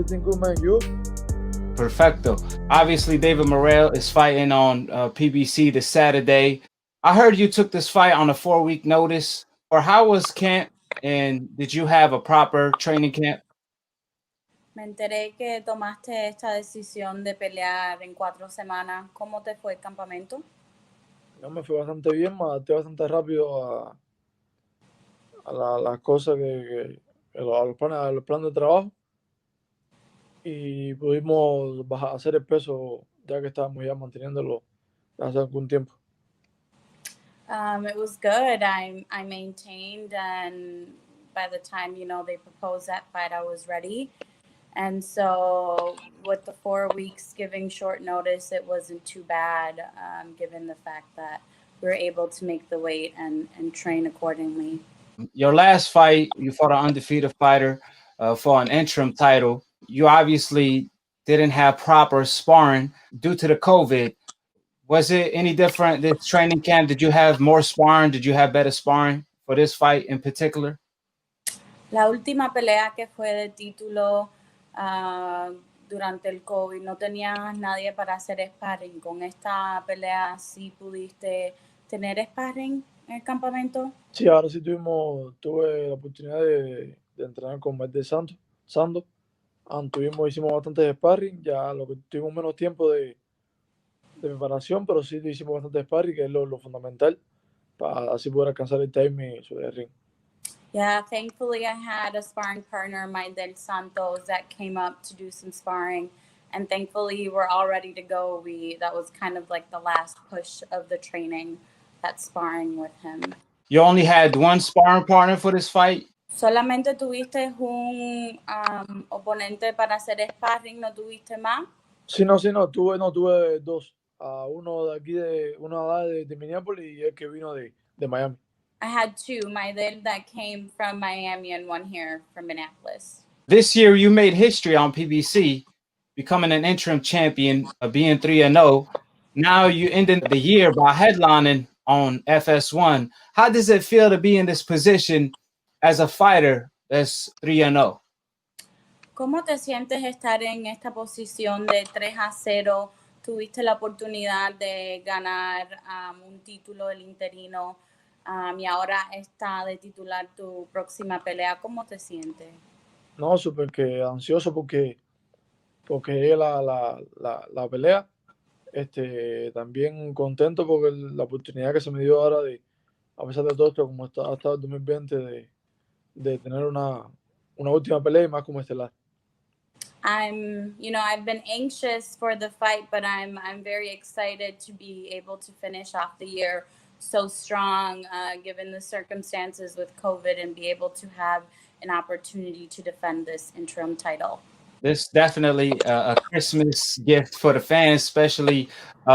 Everything good, man. You? Perfecto. Obviously, David Morrell is fighting on PBC this Saturday. I heard you took this fight on a 4-week notice. Or how was camp? And did you have a proper training camp? Me enteré que tomaste esta decisión de pelear en 4 semanas. ¿Cómo te fue el campamento? No, me fue bastante bien, me adapté bastante rápido a las cosas a los planes de trabajo y pudimos hacer el peso ya que estábamos ya manteniéndolo hace algún tiempo. It was good. I maintained, and by the time they proposed that fight, I was ready. And so with the 4 weeks giving short notice, it wasn't too bad, given the fact that we were able to make the weight and train accordingly. Your last fight, you fought an undefeated fighter for an interim title. You obviously didn't have proper sparring due to the COVID. Was it any different this training camp? Did you have more sparring? Did you have better sparring for this fight in particular? La última pelea que fue de título durante el COVID, no tenías nadie para hacer sparring. ¿Con esta pelea sí pudiste tener sparring en el campamento? Sí, ahora sí tuve la oportunidad de entrenar con Sando. Hicimos bastante sparring, ya lo que tuvimos menos tiempo de preparación, pero sí hicimos bastante sparring, que es lo fundamental para así poder alcanzar el timing sobre el ring. Yeah, thankfully I had a sparring partner, Maidel Santos, that came up to do some sparring, and thankfully we're all ready to go. That was kind of like the last push of the training, that sparring with him. You only had one sparring partner for this fight? ¿Solamente tuviste un oponente para hacer sparring? ¿No tuviste más? Sí, tuve dos. Uno de aquí, uno de Minneapolis y el que vino de Miami. I had two, Maidel that came from Miami and one here from Minneapolis. This year, you made history on PBC, becoming an interim champion, being 3-0. Now you ended the year by headlining on FS1. How does it feel to be in this position as a fighter that's 3-0? ¿Cómo te sientes estar en esta posición de 3-0? Tuviste la oportunidad de ganar un título del interino. Y ahora está de titular tu próxima pelea. ¿Cómo te sientes? No, súper que ansioso porque llegue la pelea. También contento porque la oportunidad que se me dio ahora a pesar de todo esto, como ha estado el 2020, de tener una última pelea y más como estelar. I've been anxious for the fight, but I'm very excited to be able to finish off the year so strong, given the circumstances with COVID, and be able to have an opportunity to defend this interim title. This is definitely a Christmas gift for the fans, especially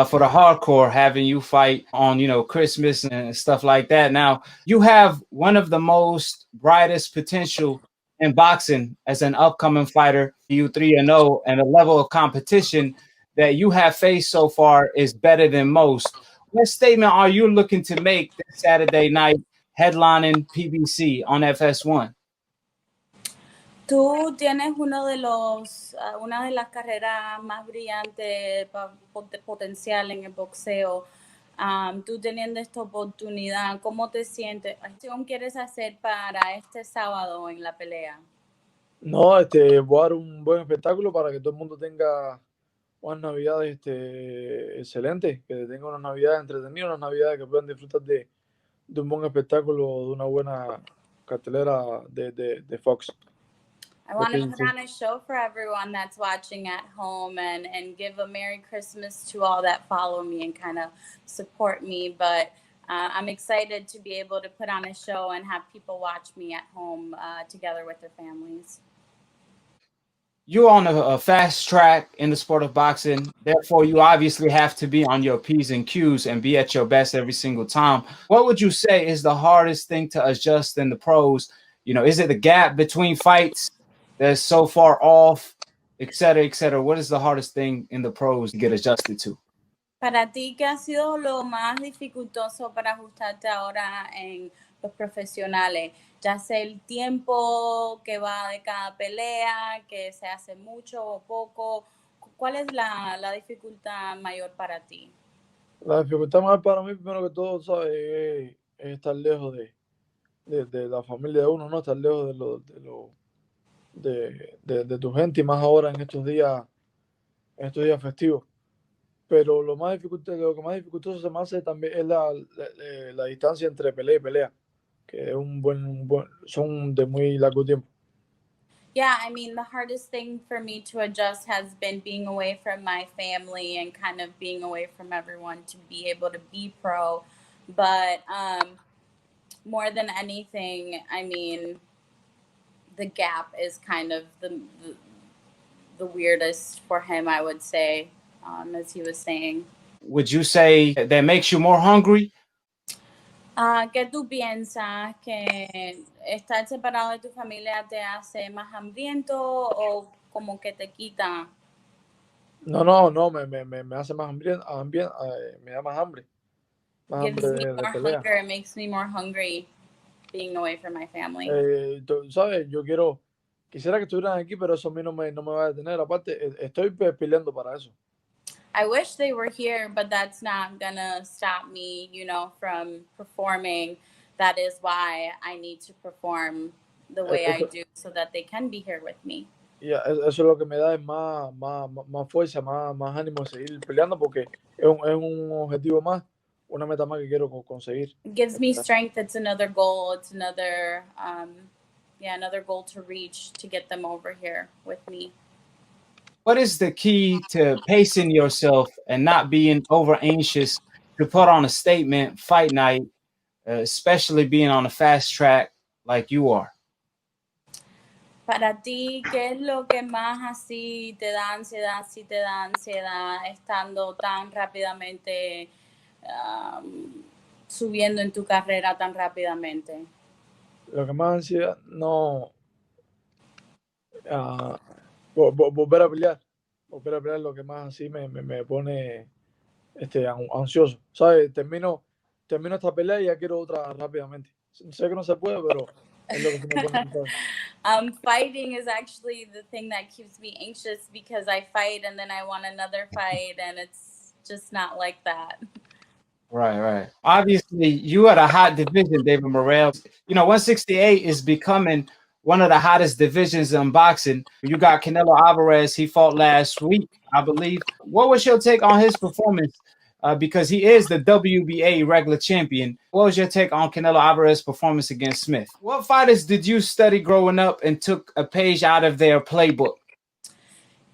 for the hardcore, having you fight on, Christmas and stuff like that. Now, you have one of the most brightest potential in boxing as an upcoming fighter, you 3-0, and the level of competition that you have faced so far is better than most. What statement are you looking to make this Saturday night headlining PBC on FS1? Tú tienes una de las carreras más brillantes, potencial en el boxeo. Tú teniendo esta oportunidad, ¿cómo te sientes? ¿Qué quieres hacer para este sábado en la pelea? No, voy a dar un buen espectáculo para que todo el mundo tenga unas navidades excelentes, que tengan unas navidades entretenidas, unas navidades que puedan disfrutar de un buen espectáculo, de una buena cartelera de Fox. I want to put on a show for everyone that's watching at home and give a Merry Christmas to all that follow me and kind of support me. But I'm excited to be able to put on a show and have people watch me at home together with their families. You're on a fast track in the sport of boxing. Therefore, you obviously have to be on your P's and Q's and be at your best every single time. What would you say is the hardest thing to adjust in the pros? Is it the gap between fights that's so far off, et cetera, et cetera? What is the hardest thing in the pros to get adjusted to? Para ti, ¿qué ha sido lo más dificultoso para ajustarte ahora en los profesionales, ya sea el tiempo que va de cada pelea, que se hace mucho o poco. ¿Cuál es la dificultad mayor para ti? La dificultad más para mí, primero que todo, ¿sabes? Es estar lejos de la familia de uno, ¿no? Estar lejos de tu gente y más ahora en estos días festivos. Pero lo que más dificultoso se me hace también es la distancia entre pelea y pelea, que es son de muy largo tiempo. Yeah, I mean, the hardest thing for me to adjust has been being away from my family and kind of being away from everyone to be able to be pro. But more than anything, I mean, the gap is kind of the weirdest for him, I would say, as he was saying. Would you say that makes you more hungry? ¿Qué tú piensas? ¿Que estar separado de tu familia te hace más hambriento o como que te quita? No, me hace más hambre, me da más hambre Gives me de more pelea. hunger. It makes me more hungry being away from my family. ¿Sabes? Quisiera que estuvieran aquí, pero eso a mí no me va a detener. Aparte, estoy peleando para eso. I wish they were here, but that's not gonna stop me, you know, from performing. That is why I need to perform the way I do so that they can be here with me. Eso es lo que me da es más fuerza, más ánimo de seguir peleando porque es un objetivo más, una meta más que quiero conseguir. It gives me strength. It's another goal. It's another, another goal to reach to get them over here with me. What is the key to pacing yourself and not being over anxious to put on a statement fight night, especially being on a fast track like you are? Para ti, ¿qué es lo que más así te da ansiedad, si te da ansiedad estando tan rápidamente subiendo en tu carrera tan rápidamente? Lo que más ansiedad, no, volver a pelear, lo que más así me pone ansioso, ¿sabes? Termino esta pelea y ya quiero otra rápidamente. Sé que no se puede, pero es lo que me pone ansioso. Fighting is actually the thing that keeps me anxious because I fight and then I want another fight and it's just not like that. Right. Obviously, you are a hot division, David Morrell. You know, 168 is becoming one of the hottest divisions in boxing. You got Canelo Alvarez. He fought last week, I believe. What was your take on his performance? Because he is the WBA regular champion. What was your take on Canelo Alvarez's performance against Smith? What fighters did you study growing up and took a page out of their playbook?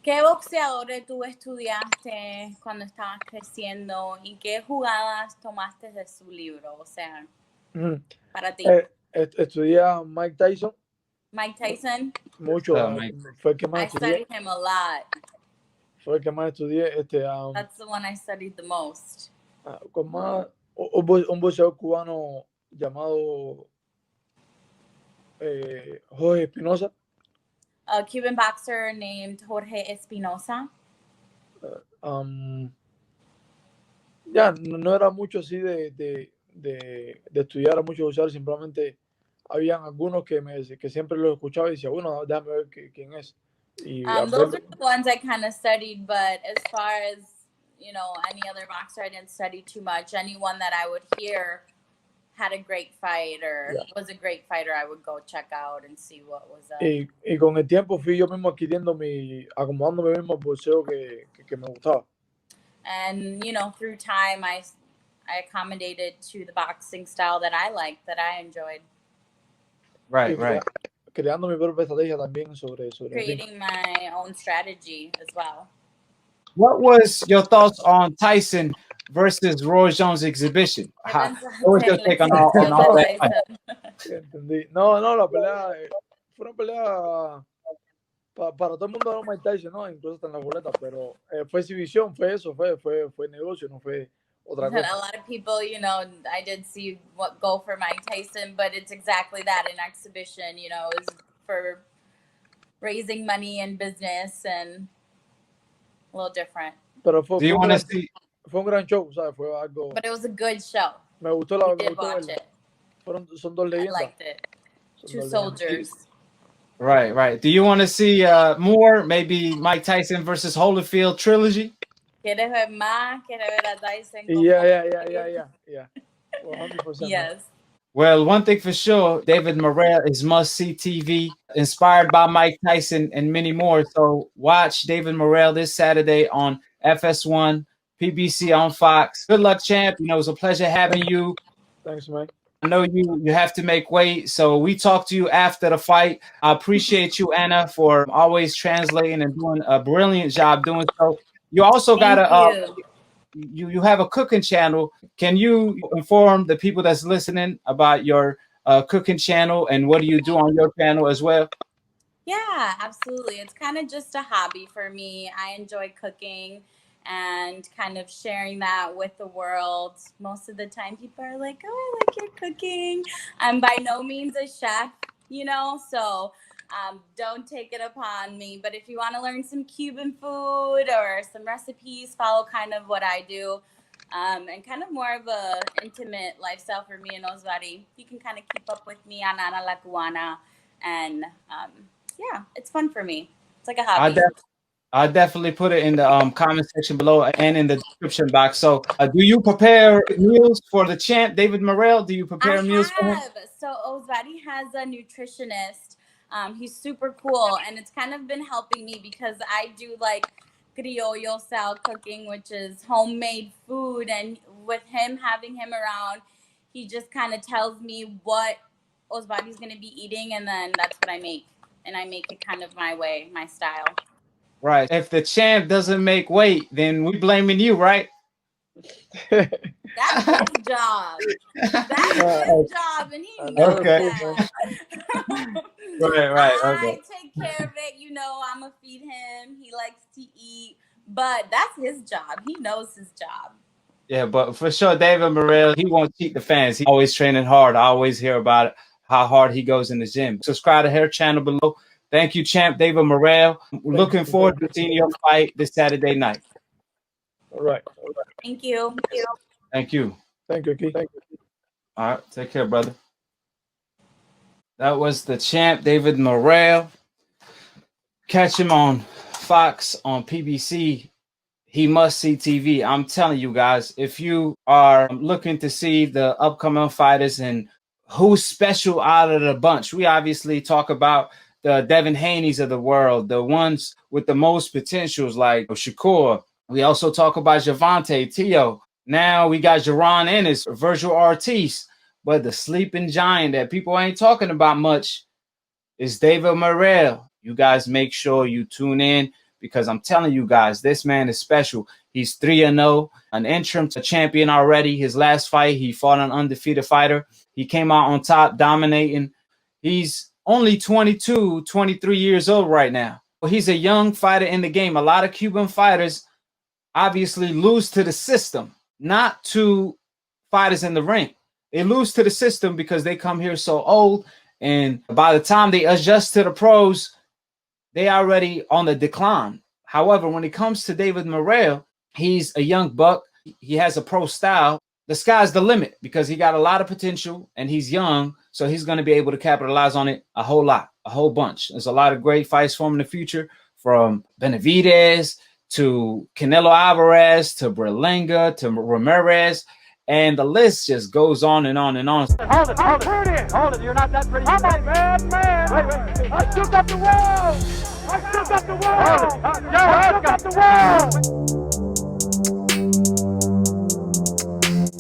¿Qué boxeadores tú estudiaste cuando estabas creciendo y qué jugadas tomaste de su libro? O sea, para ti. Estudié a Mike Tyson. Mike Tyson? Mucho. Fue el que más estudié. I studied him a lot. Fue el que más estudié. That's the one I studied the most. Con más, un boxeador cubano llamado Jorge Espinosa. A Cuban boxer named Jorge Espinosa. No era mucho así de estudiar a muchos boxeadores, simplemente habían algunos que siempre los escuchaba y decía, bueno, déjame ver quién es. Those are the ones I kind of studied, but as far as, you know, any other boxer, I didn't study too much. Anyone that I would hear had a great fight or was a great fighter, I would go check out and see what was up. Y con el tiempo fui yo mismo acomodándome mismo al boxeo que me gustaba. And, you know, through time, I accommodated to the boxing style that I liked, that I enjoyed. Right. Creando mi propia estrategia también sobre creating my own strategy as well. What was your thoughts on Tyson versus Roy Jones exhibition? What was your take on all that? Entendí. No, la pelea fue una pelea para todo el mundo era Mike Tyson, ¿no? Incluso hasta en la boleta, pero fue exhibición, fue eso, fue negocio, no fue otra cosa. A lot of people, you know, I did see what go for Mike Tyson, but it's exactly that, an exhibition, you know, is for raising money and business and a little different. Pero fue un gran show, ¿sabes? Fue algo. But it was a good show. Me gustó watch it. Son dos I leyendas. liked it. Son Two dos leyendas. soldiers. Right. Do you want to see more? Maybe Mike Tyson versus Holyfield trilogy? ¿Quieres ver más? ¿Quieres ver a Tyson? Yeah. 100%. Yes. Well, one thing for sure, David Morrell is must-see TV, inspired by Mike Tyson and many more. So watch David Morrell this Saturday on FS1, PBC on Fox. Good luck, champ. You know, it was a pleasure having you. Thanks, man. I know you have to make weight, so we talked to you after the fight. I appreciate you, Anna, for always translating and doing a brilliant job doing so. You also got you have a cooking channel. Can you inform the people that's listening about your cooking channel and what do you do on your channel as well? Yeah, absolutely. It's kind of just a hobby for me. I enjoy cooking and kind of sharing that with the world. Most of the time people are like, oh, I like your cooking. I'm by no means a chef, you know, so don't take it upon me. But if you want to learn some Cuban food or some recipes, follow kind of what I do. And kind of more of a intimate lifestyle for me and Osvaldi. You can kind of keep up with me on Ana La Cubana. And yeah, it's fun for me. It's like a hobby. I'll definitely put it in the comment section below and in the description box. So do you prepare meals for the champ, David Morrell? Do you prepare meals for him? So Osvaldi has a nutritionist. He's super cool. And it's kind of been helping me because I do like criollo style cooking, which is homemade food. And with him, having him around, he just kind of tells me what Osvaldi's going to be eating. And then that's what I make. And I make it kind of my way, my style. Right. If the champ doesn't make weight, then we blaming you, right? That's his job. That's his job, and he knows that. Right. I take care of it. You know, I'm going to feed him. He likes to eat. But that's his job. He knows his job. Yeah, but for sure, David Morrell, he won't cheat the fans. He's always training hard. I always hear about it, how hard he goes in the gym. Subscribe to her channel below. Thank you, champ David Morrell. Looking forward to seeing your fight this Saturday night. All right. Thank you. Thank you. Thank you, Keith. All right. Take care, brother. That was the champ, David Morrell. Catch him on Fox, on PBC. He must see TV. I'm telling you guys, if you are looking to see the upcoming fighters and who's special out of the bunch, we obviously talk about the Devin Haney's of the world, the ones with the most potentials like Shakur. We also talk about Javante, Tio. Now we got Jaron Ennis, Virgil Ortiz. But the sleeping giant that people ain't talking about much is David Morrell. You guys make sure you tune in because I'm telling you guys, this man is special. He's 3-0, an interim champion already. His last fight, he fought an undefeated fighter. He came out on top, dominating. He's only 22, 23 years old right now. He's a young fighter in the game. A lot of Cuban fighters obviously lose to the system, not to fighters in the ring. They lose to the system because they come here so old, and by the time they adjust to the pros, they already on the decline. However, when it comes to David Morrell, he's a young buck. He has a pro style. The sky's the limit because he got a lot of potential and he's young, so he's going to be able to capitalize on it a whole lot, a whole bunch. There's a lot of great fights for him in the future, from Benavidez to Canelo Alvarez to Berlanga to Ramirez. And the list just goes on and on and on. Hold it. You're not that pretty. I'm a bad man. Wait. I still got the world. I got the world.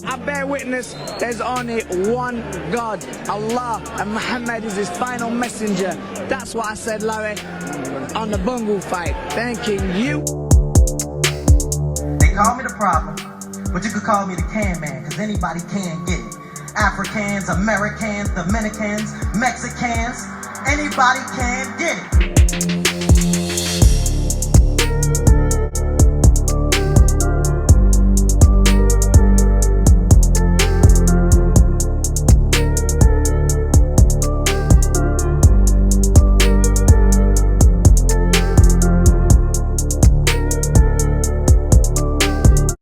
I bear witness, there's only one God, Allah, and Muhammad is his final messenger. That's what I said, Larry, on the Bungle fight. Thanking you. They call me the problem. But you could call me the can man, cause anybody can get it. Africans, Americans, Dominicans, Mexicans, anybody can get it.